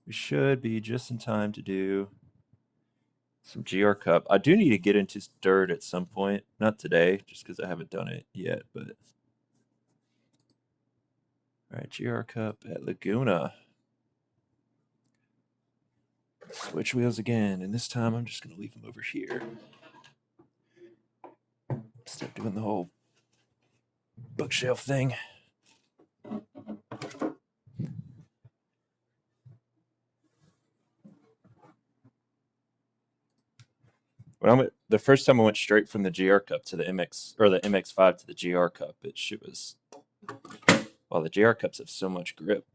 We should be just in time to do some GR Cup. I do need to get into dirt at some point. Not today, just because I haven't done it yet, but... All right, GR Cup at Laguna. Switch wheels again, and this time I'm just going to leave them over here. Instead of doing the whole bookshelf thing. The first time I went straight from the GR Cup to the MX, or the MX5 to the GR Cup, shit was... Well, the GR Cups have so much grip.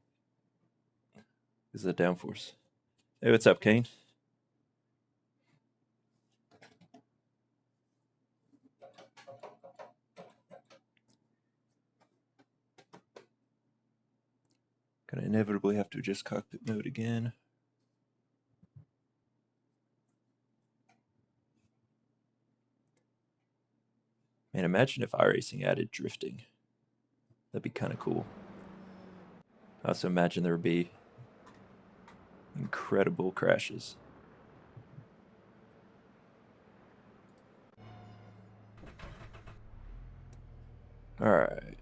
This is the downforce. Hey, what's up, Kane? Gonna inevitably have to adjust cockpit mode again. Man, imagine if iRacing added drifting. That'd be kind of cool. I also imagine there would be incredible crashes. All right.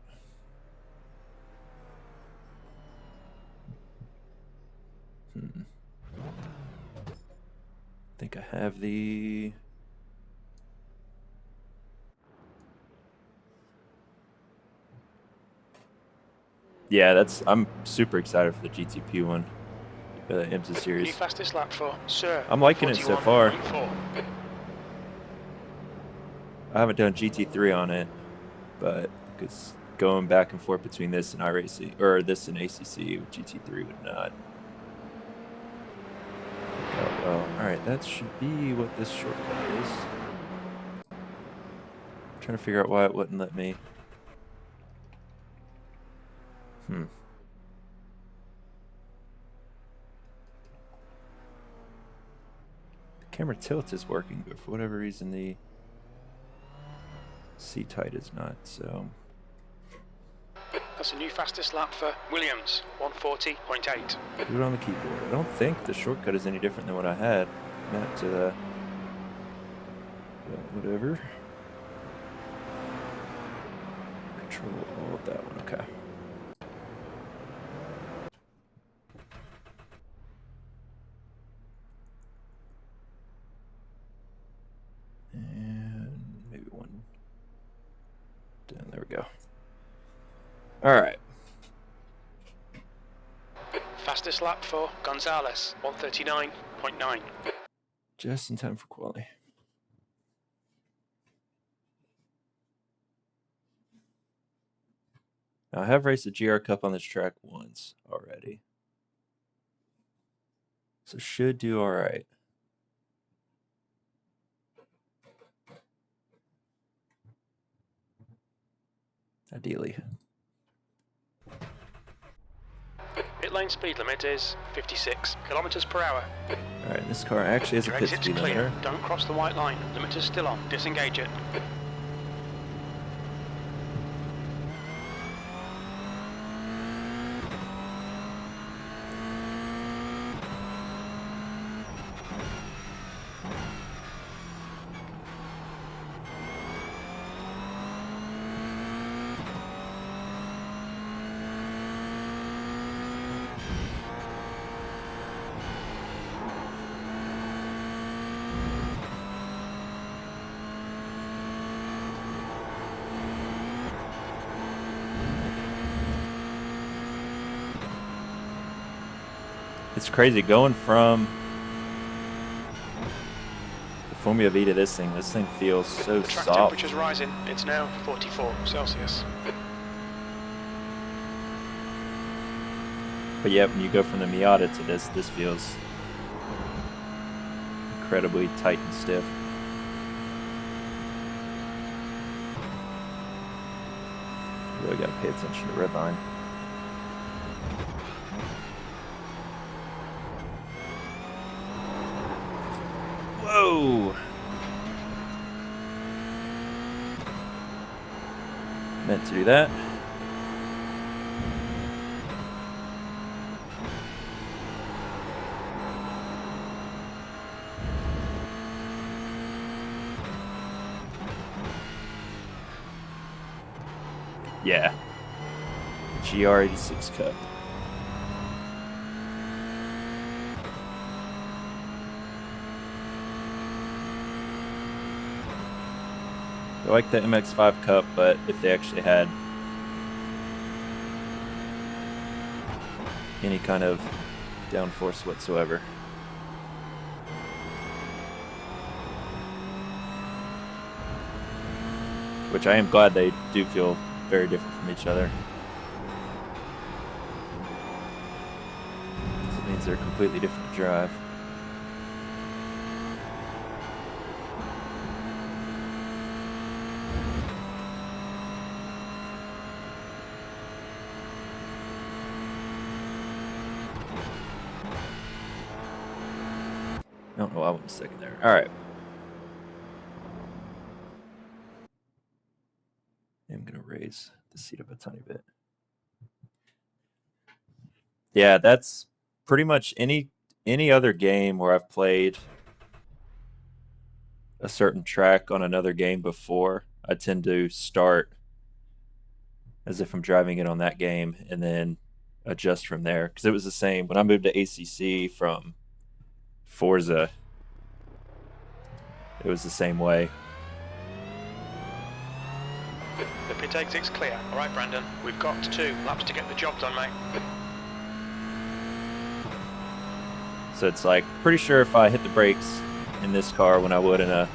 I think I have the... Yeah, I'm super excited for the GTP one. IMSA series. New fastest lap for Sir. I'm liking it so far. I haven't done GT3 on it, but because going back and forth between this and iRacing, or this and ACC with GT3 would not. Oh, well, all right, that should be what this shortcut is. I'm trying to figure out why it wouldn't let me. The camera tilt is working, but for whatever reason the seat height is not, so... That's a new fastest lap for Williams, 140.8. Do it on the keyboard. I don't think the shortcut is any different than what I had mapped to the... whatever. Control all of that one, okay. And maybe one down, there we go. All right. Fastest lap for Gonzalez, 139.9. Just in time for quali. Now, I have raced the GR Cup on this track once already. So should do all right. Ideally. Pit lane speed limit is 56 kilometers per hour. All right, this car actually has a pit speed limiter. Don't cross the white line. Limiter's still on. Disengage it. It's crazy going from the Formula V to this thing. This thing feels so the track soft. Temperature's rising. It's now 44 Celsius. But yeah, when you go from the Miata to this feels incredibly tight and stiff. Really got to pay attention to red line. Whoa! Meant to do that. Yeah. GR86 Cup. I like the MX5 Cup, but if they actually had any kind of downforce whatsoever. Which I am glad they do feel very different from each other. It means they're completely different to drive. I don't know why I went a second there. All right. I'm going to raise the seat up a tiny bit. Yeah, that's pretty much any other game where I've played a certain track on another game before. I tend to start as if I'm driving it on that game and then adjust from there. Because it was the same when I moved to ACC from Forza. It was the same way. The pit exit's clear. All right, Brandon, we've got 2 laps to get the job done, mate. So it's like, pretty sure if I hit the brakes in this car when I would in a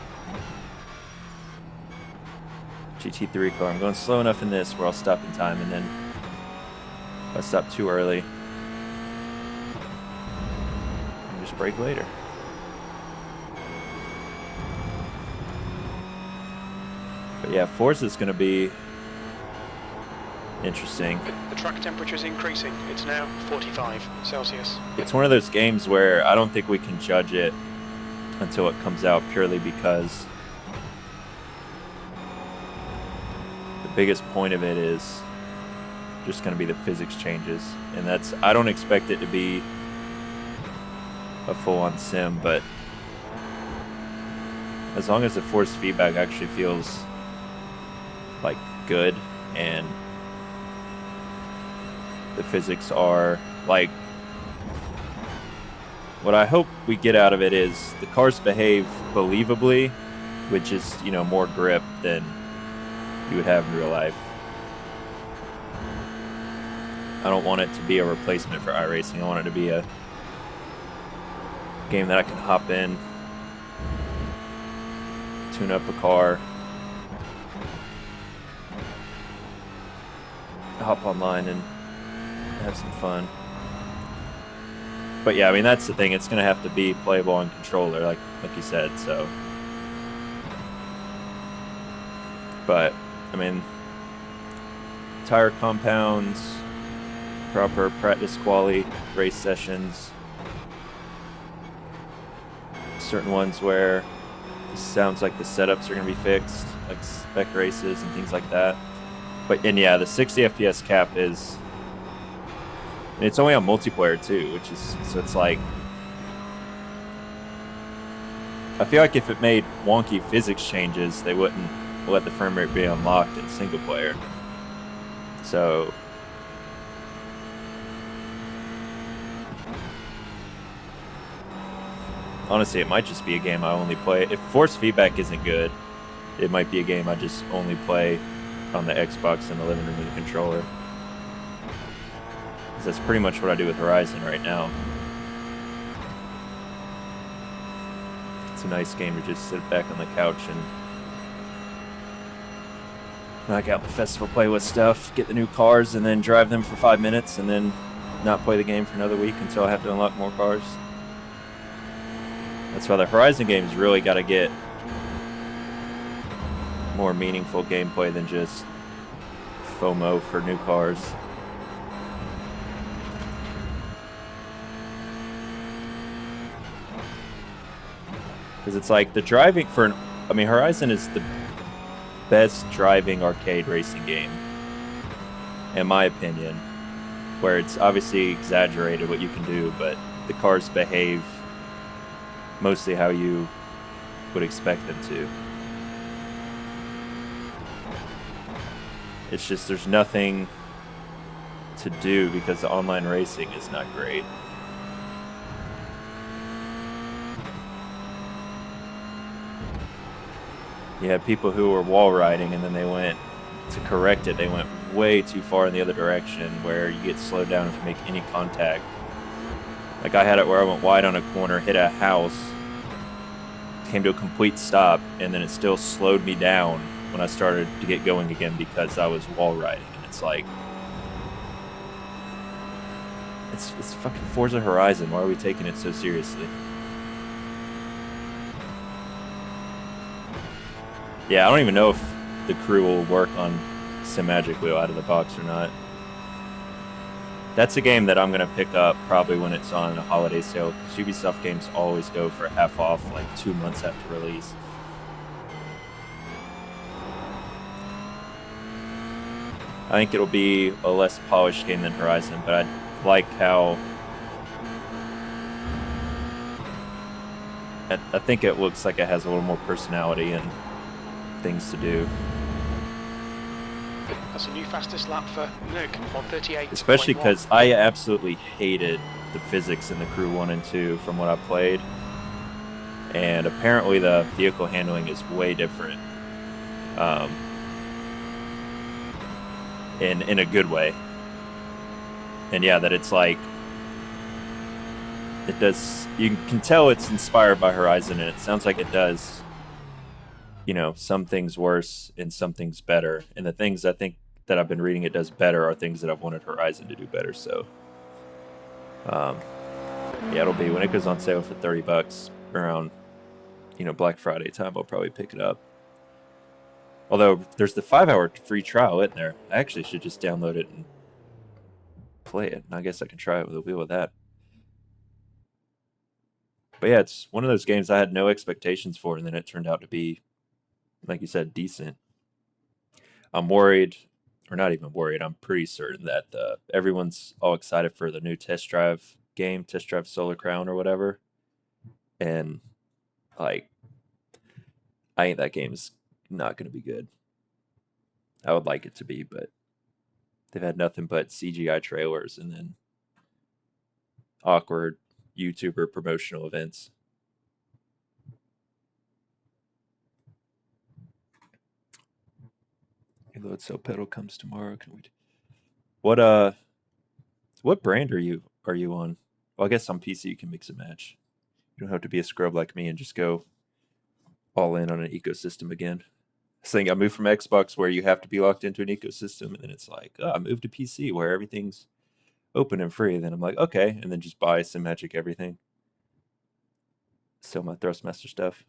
GT3 car, I'm going slow enough in this where I'll stop in time, and then if I stop too early, I just brake later. But yeah, Forza is going to be interesting. The track temperature is increasing. It's now 45 Celsius. It's one of those games where I don't think we can judge it until it comes out, purely because the biggest point of it is just going to be the physics changes. And that's, I don't expect it to be a full-on sim, but as long as the force feedback actually feels like good and the physics are like, what I hope we get out of it is the cars behave believably with just, you know, more grip than you would have in real life. I don't want it to be a replacement for iRacing. I want it to be a game that I can hop in, tune up a car, hop online and have some fun. But yeah, I mean, that's the thing. It's going to have to be playable on controller, like you said. So, but I mean, tire compounds, proper practice quali, race sessions, certain ones where it sounds like the setups are going to be fixed, like spec races and things like that. But and yeah, the 60 FPS cap is. And it's only on multiplayer too, which is, so it's like, I feel like if it made wonky physics changes, they wouldn't let the frame rate be unlocked in single player. So honestly, it might just be a game I only play. If force feedback isn't good, it might be a game I just only play on the Xbox in the living room with a controller. That's pretty much what I do with Horizon right now. It's a nice game to just sit back on the couch and knock out the festival playlist stuff, get the new cars, and then drive them for 5 minutes, and then not play the game for another week until I have to unlock more cars. That's why the Horizon games really got to get more meaningful gameplay than just FOMO for new cars. Because it's like the driving for I mean, Horizon is the best driving arcade racing game, in my opinion, where it's obviously exaggerated what you can do, but the cars behave mostly how you would expect them to. It's just there's nothing to do because the online racing is not great. You had people who were wall riding and then they went to correct it. They went way too far in the other direction where you get slowed down if you make any contact. Like I had it where I went wide on a corner, hit a house, came to a complete stop, and then it still slowed me down when I started to get going again because I was wall riding. And it's like, it's fucking Forza Horizon. Why are we taking it so seriously? Yeah, I don't even know if the crew will work on Simagic Wheel out of the box or not. That's a game that I'm going to pick up probably when it's on a holiday sale, because Ubisoft games always go for half off like 2 months after release. I think it'll be a less polished game than Horizon, but I like how... I think it looks like it has a little more personality and things to do. That's a new fastest lap for Nuke, 138. Especially because I absolutely hated the physics in the Crew 1 and 2 from what I played. And apparently the vehicle handling is way different. In a good way. And yeah, that it's like... It does... You can tell it's inspired by Horizon, and it sounds like it does... You know, some things worse and some things better. And the things I think that I've been reading it does better are things that I've wanted Horizon to do better. So, yeah, it'll be when it goes on sale for $30 around, you know, Black Friday time. I'll probably pick it up. Although there's the 5-hour free trial in there. I actually should just download it and play it. And I guess I can try it with a wheel of that. But yeah, it's one of those games I had no expectations for, and then it turned out to be, like you said, decent. I'm worried, or not even worried, I'm pretty certain that everyone's all excited for the new Test Drive game, Test Drive Solar Crown or whatever. And, like, I think that game's not going to be good. I would like it to be, but they've had nothing but CGI trailers and then awkward YouTuber promotional events. Load cell pedal comes tomorrow. Can we? What brand are you on? Well, I guess on PC you can mix and match. You don't have to be a scrub like me and just go all in on an ecosystem again. Saying I moved from Xbox where you have to be locked into an ecosystem, and then it's like, oh, I moved to PC where everything's open and free. And then I'm like, okay, and then just buy Simagic everything. Sell my Thrustmaster stuff.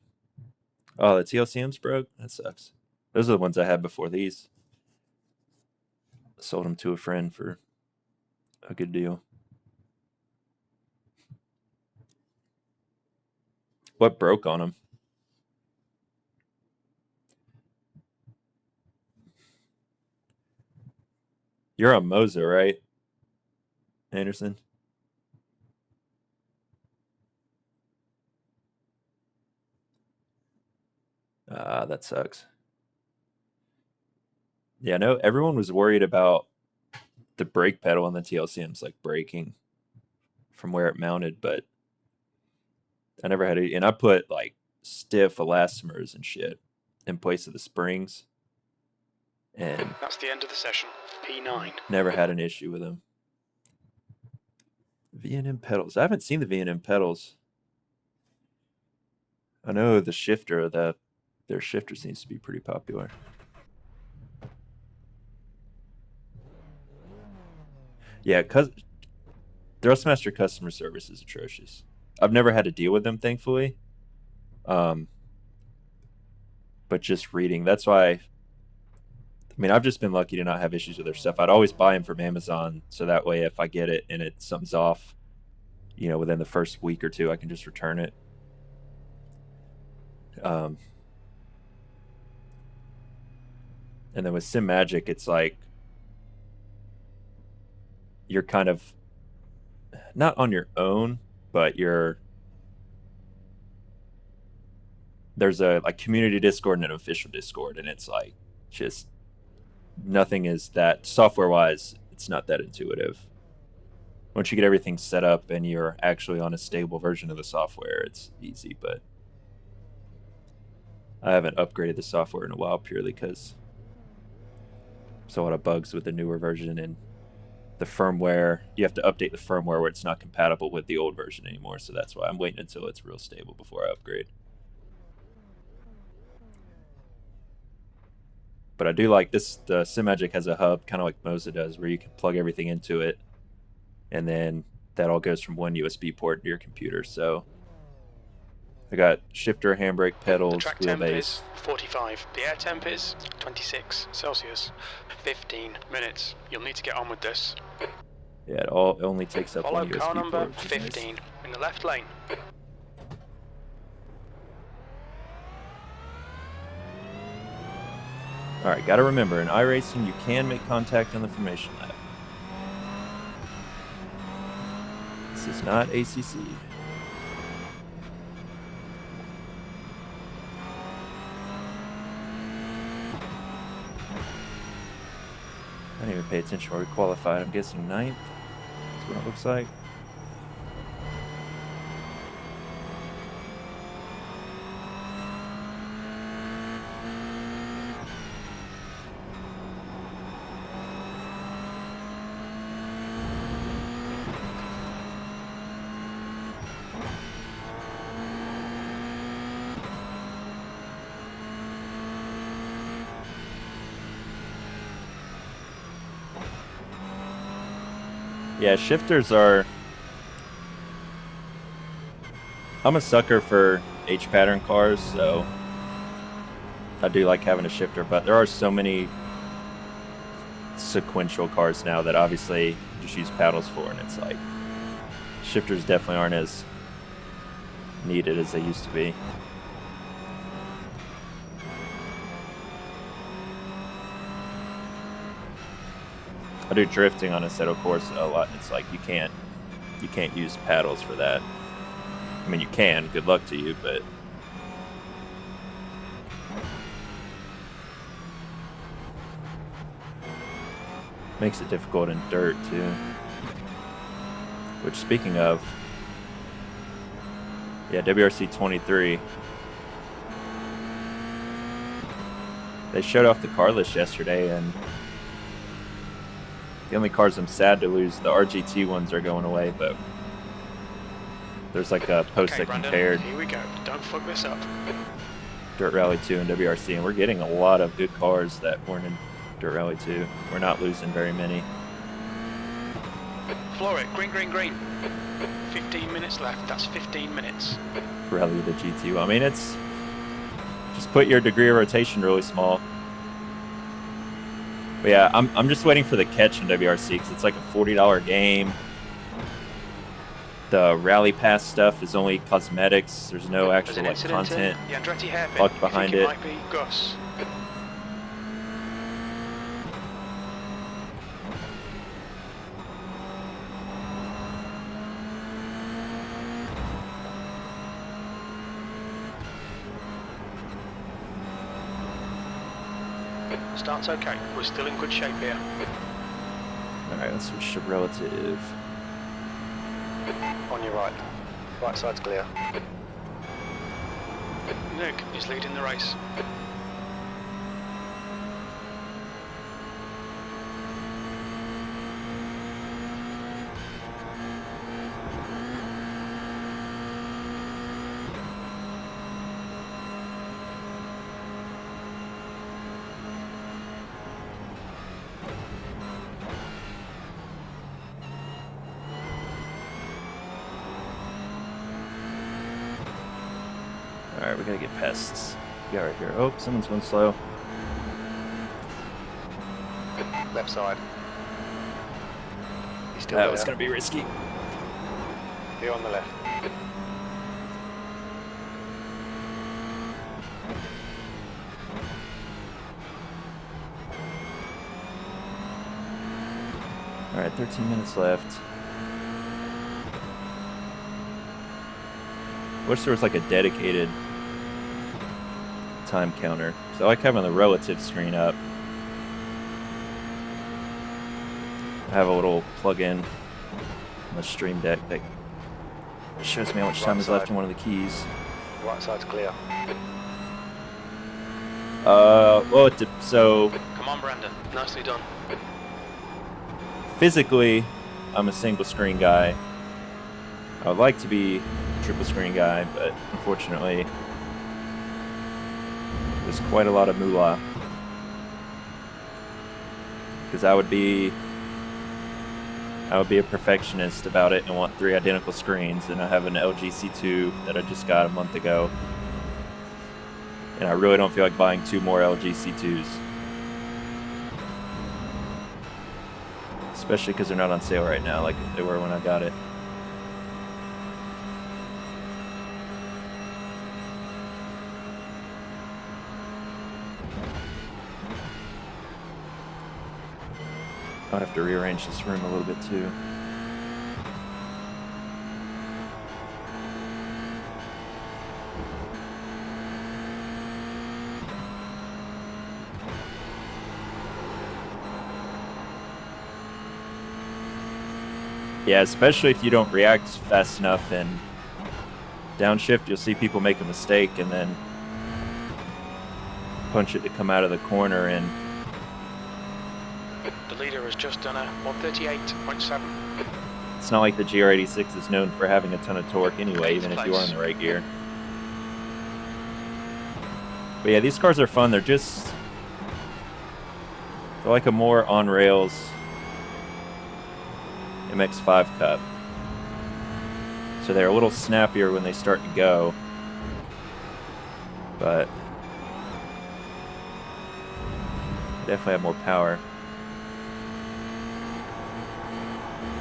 Oh, the TLCMs broke? That sucks. Those are the ones I had before these. Sold them to a friend for a good deal. What broke on them? You're on Moza, right, Anderson? That sucks. Yeah, no, everyone was worried about the brake pedal on the TLCMs like breaking from where it mounted, but I never had it. And I put like stiff elastomers and shit in place of the springs. And that's the end of the session. P9. Never had an issue with them. V&M pedals. I haven't seen the V&M pedals. I know the shifter, their shifter seems to be pretty popular. Yeah, because Thrustmaster customer service is atrocious. I've never had to deal with them, thankfully. But just reading, that's why. I mean, I've just been lucky to not have issues with their stuff. I'd always buy them from Amazon, so that way if I get it and something's off, you know, within the first week or two, I can just return it. And then with Simagic, it's like you're kind of not on your own, but there's a like community Discord and an official Discord, and it's like just nothing is that, software-wise, it's not that intuitive. Once you get everything set up and you're actually on a stable version of the software, it's easy, but I haven't upgraded the software in a while purely because there's a lot of bugs with the newer version, and the firmware, you have to update the firmware where it's not compatible with the old version anymore, so that's why I'm waiting until it's real stable before I upgrade. But I do like this, the Simagic has a hub, kind of like Moza does, where you can plug everything into it, and then that all goes from one USB port to your computer. So I got shifter, handbrake, pedals, The track temp wheelbase. is 45. The air temp is 26 Celsius. 15 minutes. You'll need to get on with this. Yeah, it only takes up Follow one USB car number port, which is 15 nice. in the left lane. Alright, gotta remember, in iRacing you can make contact on the formation lap. This is not ACC. I didn't even pay attention where we qualified. I'm guessing 9th. That's what it looks like. Yeah, shifters are... I'm a sucker for H-pattern cars, so I do like having a shifter, but there are so many sequential cars now that obviously you just use paddles for, and it's like shifters definitely aren't as needed as they used to be. I do drifting on Assetto course a lot, and it's like you can't use paddles for that. I mean, you can, good luck to you, but makes it difficult in dirt too. Which, speaking of, yeah, WRC 23. They showed off the car list yesterday, and the only cars I'm sad to lose, the RGT ones are going away, but there's like a post Okay, that Brandon, compared here we go. Don't fuck this up. Dirt Rally 2 and WRC, and we're getting a lot of good cars that weren't in Dirt Rally 2. We're not losing very many. Floor it. Green, green, green. 15 minutes left. That's 15 minutes. Rally with the GT. I mean, it's just put your degree of rotation really small. But yeah, I'm just waiting for the catch in WRC because it's like a $40 game. The rally pass stuff is only cosmetics. There's no actual like content locked behind it. Might be Gus. Start's okay. We're still in good shape here. Alright, let's switch to relative. On your right. Right side's clear. Nick is leading the race. Alright, we gotta get past this guy right here. Oh, someone's going slow. Left side. He's still That was gonna be risky. Here on the left. Alright, 13 minutes left. Wish there was like a dedicated time counter. So I like having the relative screen up. have a little plug-in on the Stream Deck that shows me how much time is left on one of the keys. Right side's clear. Well, so Come on, Brandon. Nicely done. physically, I'm a single screen guy. I would like to be a triple screen guy, but unfortunately, there's quite a lot of moolah. Because I would be a perfectionist about it and want 3 identical screens, and I have an LG C2 that I just got a month ago. And I really don't feel like buying 2 more LG C2s. Especially because they're not on sale right now like they were when I got it. I'll have to rearrange this room a little bit too. Yeah, especially if you don't react fast enough and downshift, you'll see people make a mistake and then punch it to come out of the corner, and The leader has just done a 138.7. it's not like the GR86 is known for having a ton of torque anyway, even if you are in the right gear. But yeah, these cars are fun. They're like a more on-rails MX-5 Cup. So they're a little snappier when they start to go. But definitely have more power.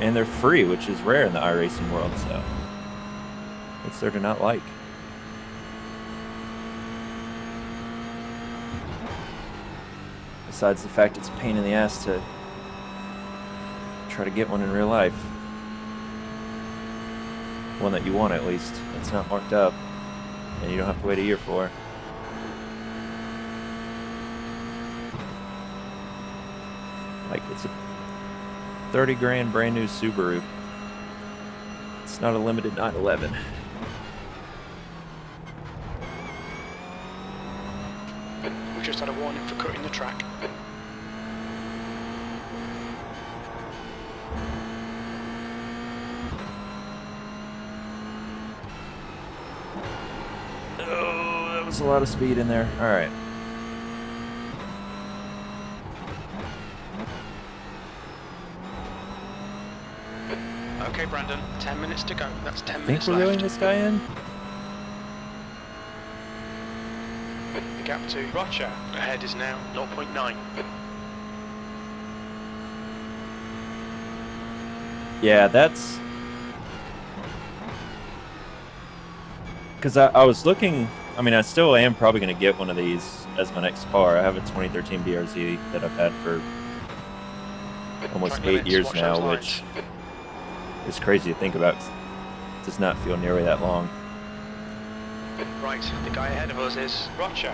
And they're free, which is rare in the iRacing world, so what's there to not like? Besides the fact it's a pain in the ass to try to get one in real life. One that you want, at least. That's not marked up. And you don't have to wait a year for. Like, it's a 30 grand brand new Subaru. It's not a limited 911. We've just had a warning for cutting the track. Oh, that was a lot of speed in there. All right. Okay, Brandon, 10 minutes to go. That's 10 I think minutes we're left. reeling this guy in. The gap to Roger ahead is now 0.9. Yeah, that's because I was looking. I mean, I still am probably going to get one of these as my next car. I have a 2013 BRZ that I've had for almost 8 years now, which is crazy to think about. It does not feel nearly that long. Right, the guy ahead of us is Roger.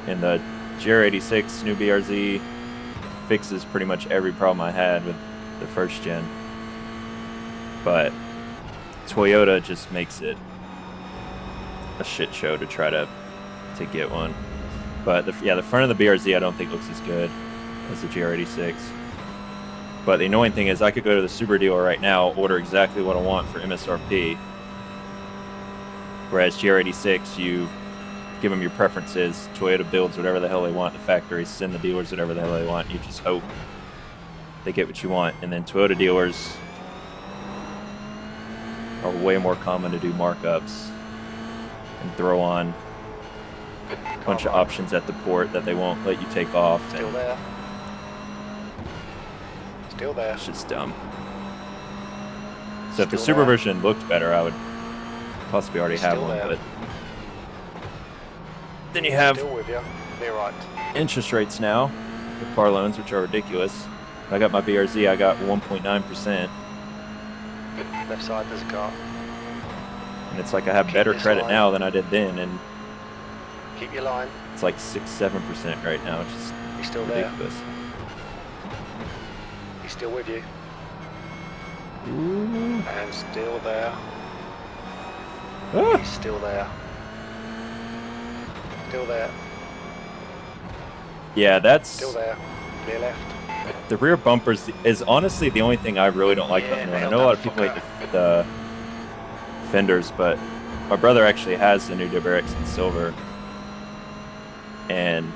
And the GR86 new BRZ fixes pretty much every problem I had with the first gen. But Toyota just makes it a shit show to try to get one. But the front of the BRZ I don't think looks as good as the GR86. But the annoying thing is I could go to the Subaru dealer right now, order exactly what I want for MSRP. Whereas GR86, you give them your preferences. Toyota builds whatever the hell they want. The factories send the dealers whatever the hell they want. You just hope they get what you want. And then Toyota dealers are way more common to do markups and throw on a bunch of options at the port that they won't let you take off. Still there. Still there. It's just dumb. So if the Subaru version looked better, I would possibly already have one. But then you have Still with you. You're right. interest rates now for car loans, which are ridiculous. When I got my BRZ, I got 1.9%. Left side, there's a car. And it's like I have better credit now than I did then, and Keep your line. it's like 6-7% right now, which is He's still there. ridiculous. He's still with you. Ooh. And still there. Ah. He's still there. Still there. Yeah, that's Still there. Clear left. the rear bumpers is honestly the only thing I really don't like about the new one. I know a lot of people hate the fenders, but my brother actually has the new WRX in silver, and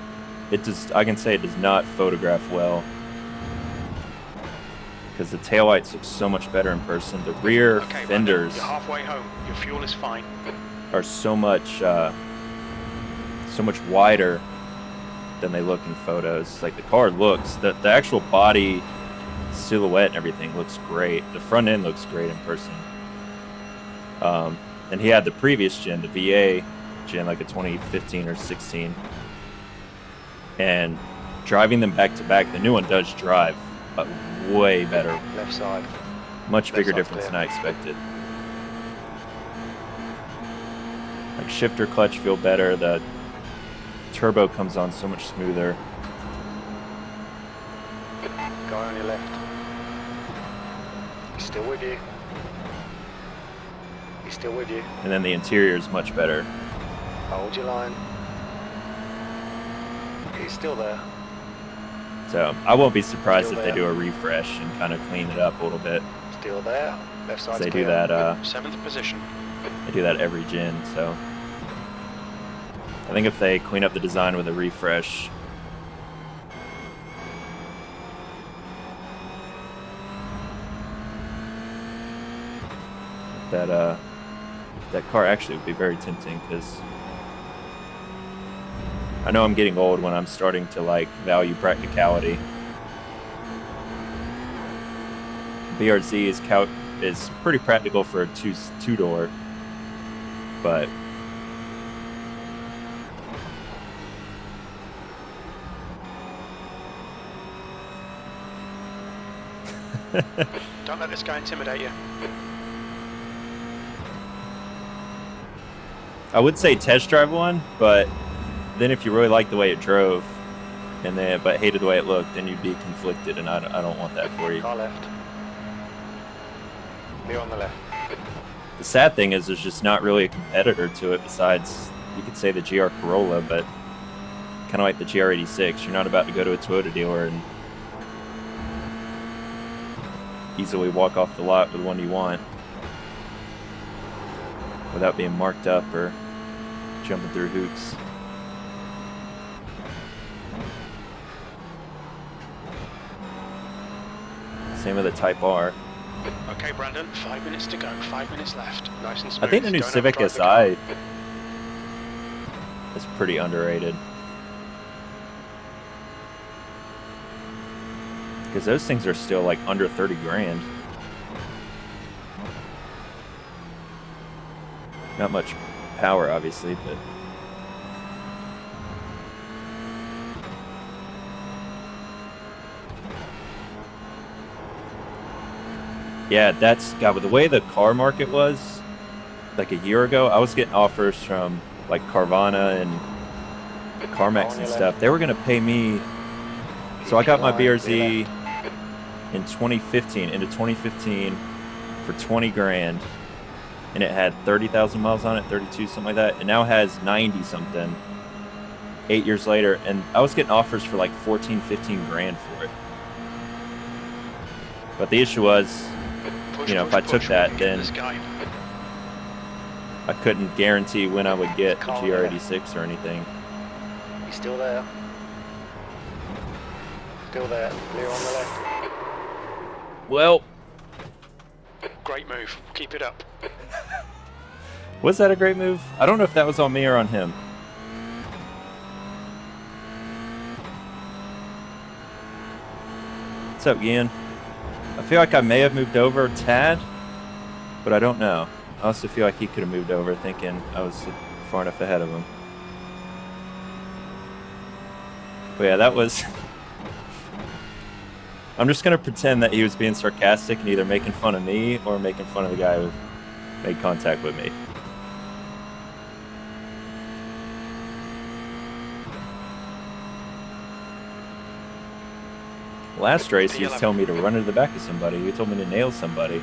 it just, I can say it does not photograph well because the taillights look so much better in person. The rear fenders you're halfway home. Your fuel is fine. are so much wider than they look in photos. Like the car looks, the actual body silhouette and everything looks great. The front end looks great in person. And he had the previous gen, the VA gen, like a 2015 or 16. And driving them back to back, the new one does drive way better. Left side. Much bigger side difference clear. than I expected. Like shifter clutch feel better. The turbo comes on so much smoother. Guy on your left. He's still with you. He's still with you. And then the interior is much better. Hold your line. He's still there. So I won't be surprised Still if they there. do a refresh and kind of clean it up a little bit. Still there. Left side's They clear. do that. 7th position. They do that every gen. So I think if they clean up the design with a refresh, that car actually would be very tempting, because I know I'm getting old when I'm starting to like value practicality. BRZ is pretty practical for a two-door, but Don't let this guy intimidate you. I would say test drive one, but then if you really like the way it drove, but hated the way it looked, then you'd be conflicted, and I don't want that for you. Car left. Clear on the left. The sad thing is there's just not really a competitor to it besides, you could say, the GR Corolla, but kind of like the GR86. You're not about to go to a Toyota dealer and easily walk off the lot with one you want without being marked up or jumping through hoops. Same with the Type R. Okay, Brandon, 5 minutes to go. 5 minutes left. Nice and smooth. I think the new Don't Civic overdrive the car. Si is pretty underrated, because those things are still like under 30 grand. Not much power, obviously, but yeah, that's, God, with the way the car market was like a year ago, I was getting offers from like Carvana and CarMax and stuff. They were going to pay me. So I got my BRZ in 2015, into 2015 for 20 grand, and it had 30,000 miles on it, 32, something like that. It now has 90 something 8 years later, and I was getting offers for like 14, 15 grand for it. But the issue was, you know, if I took that, then I couldn't guarantee when I would get the GR86 or anything. He's still there. Still there. Clear on the left. Well, Great move. Keep it up. was that a great move? I don't know if that was on me or on him. What's up, Ian? I feel like I may have moved over a tad, but I don't know. I also feel like he could have moved over thinking I was far enough ahead of him. But yeah, that was... I'm just going to pretend that he was being sarcastic and either making fun of me or making fun of the guy who made contact with me. Last race, he was telling me to run into the back of somebody. He told me to nail somebody.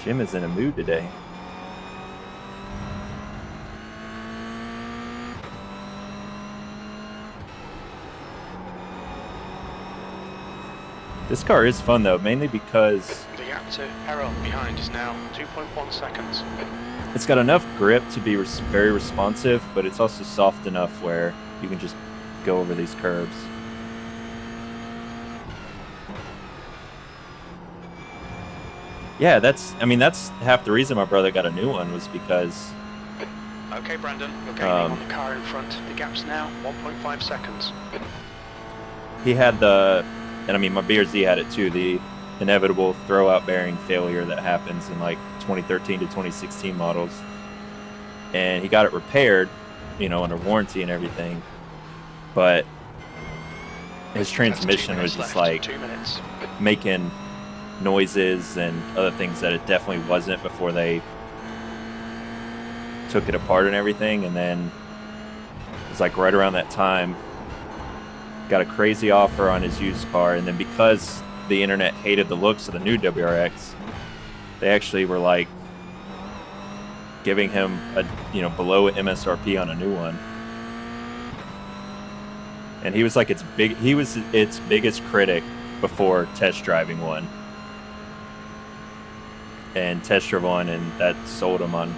Jim is in a mood today. This car is fun though, mainly because The gap to Errol behind is now 2.1 seconds. it's got enough grip to be very responsive, but it's also soft enough where you can just go over these curbs. Yeah, that's half the reason my brother got a new one was because Okay, Brandon, you're gaining on the car in front. The gap's now 1.5 seconds. he had the, and I mean my BRZ had it too, the inevitable throwout bearing failure that happens in like 2013 to 2016 models. And he got it repaired, you know, under warranty and everything. But his transmission was just like 2 minutes. making noises and other things that it definitely wasn't before they took it apart and everything. And then it was like right around that time, got a crazy offer on his used car. And then because the internet hated the looks of the new WRX, they actually were like giving him a, you know, below MSRP on a new one. And he was like its biggest critic before test driving one. And test drove one, and that sold him on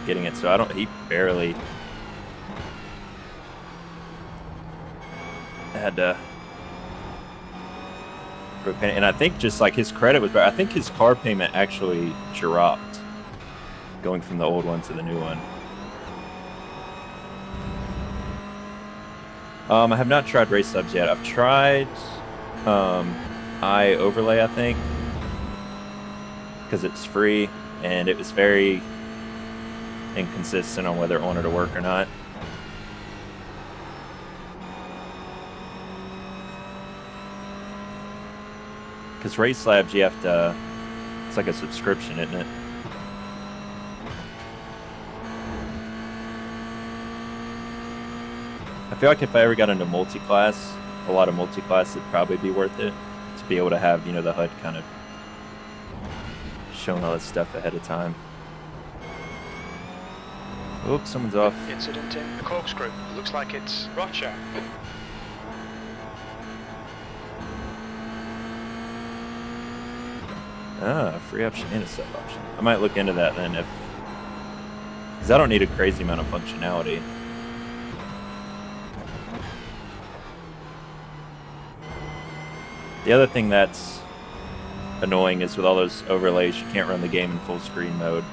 getting it. So he barely had to repay. And I think just like his credit was better. I think his car payment actually dropped going from the old one to the new one. I have not tried race subs yet. I've tried iOverlay, I think, because it's free, and it was very inconsistent on whether it wanted to work or not. Because Race Labs, you have to, it's like a subscription, isn't it? I feel like if I ever got into multi-class, a lot of multi-class, it'd probably be worth it to be able to have, you know, the HUD kind of showing all this stuff ahead of time. Oops, someone's off. Incident in the corkscrew. Looks like it's Rocha. Ah, free option and a sub option. I might look into that then, because I don't need a crazy amount of functionality. The other thing that's annoying is with all those overlays, you can't run the game in full screen mode.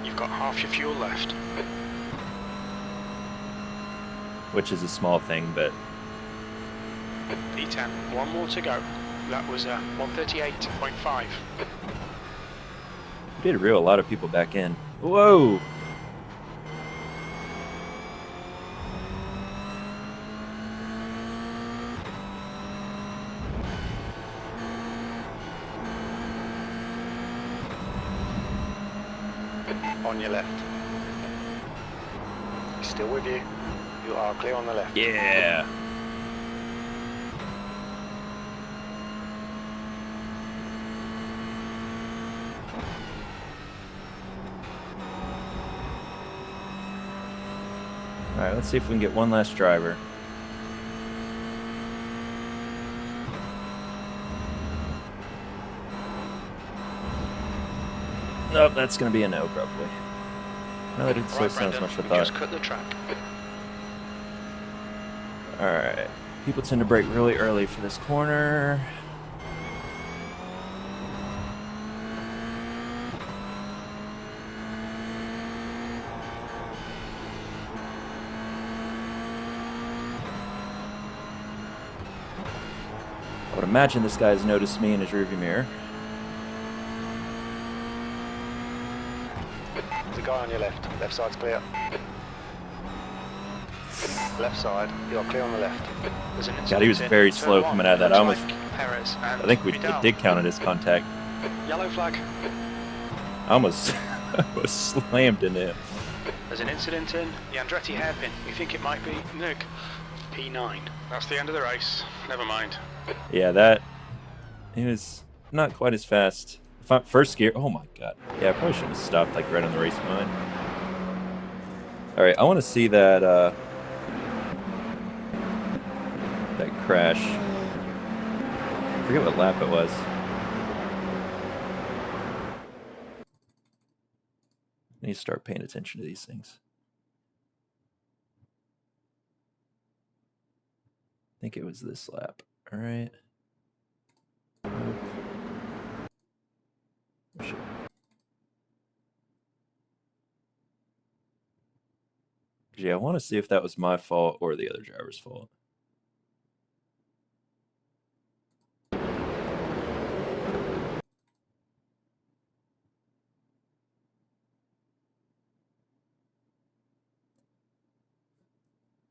You've got half your fuel left. Which is a small thing, but P10, one more to go. That was 138.5. we did reel a lot of people back in. Whoa! On your left. He's still with you. You are clear on the left. Yeah! Alright, let's see if we can get one last driver. Nope, that's going to be a no, probably. No, that didn't slow down as much as I thought. Just cut the track. Alright. People tend to brake really early for this corner. I would imagine this guy has noticed me in his rearview mirror. There's a guy on your left. Left side's clear. Left side. You are clear on the left. There's an God, he was incident very in slow turn coming one. out of that. Looks like Perez and I think it Vidal. did count as contact. Yellow flag. I almost was slammed into him. There's an incident in the Andretti hairpin. We think it might be Nick. P9. That's the end of the race. Never mind. Yeah, that... He was not quite as fast. First gear... Oh my god. Yeah, I probably should have stopped like right on the race line. Alright, I want to see that, that crash. I forget what lap it was. I need to start paying attention to these things. I think it was this lap. All right. Yeah, I want to see if that was my fault or the other driver's fault.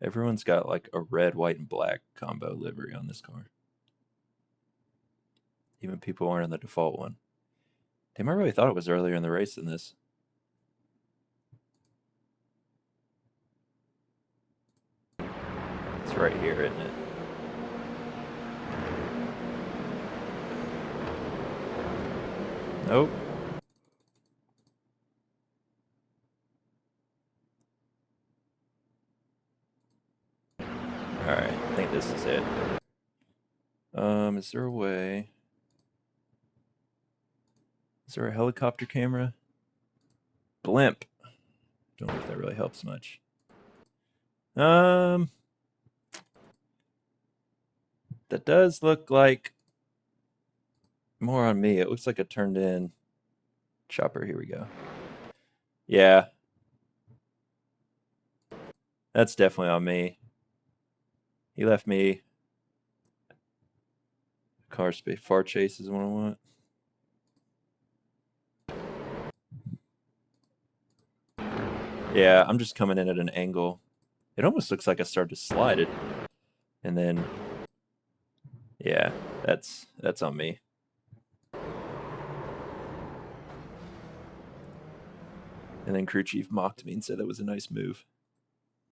Everyone's got like a red, white, and black combo livery on this car. Even people aren't in the default one. Damn, I really thought it was earlier in the race than this. It's right here, isn't it? Nope. Alright, I think this is it. Is there a way? Is there a helicopter camera? Blimp. Don't know if that really helps much. That does look like more on me. It looks like a turned in chopper. Here we go. Yeah. That's definitely on me. He left me. Car space. Far chase is what I want. Yeah, I'm just coming in at an angle. It almost looks like I started to slide it. And then, yeah, that's on me. And then crew chief mocked me and said that was a nice move.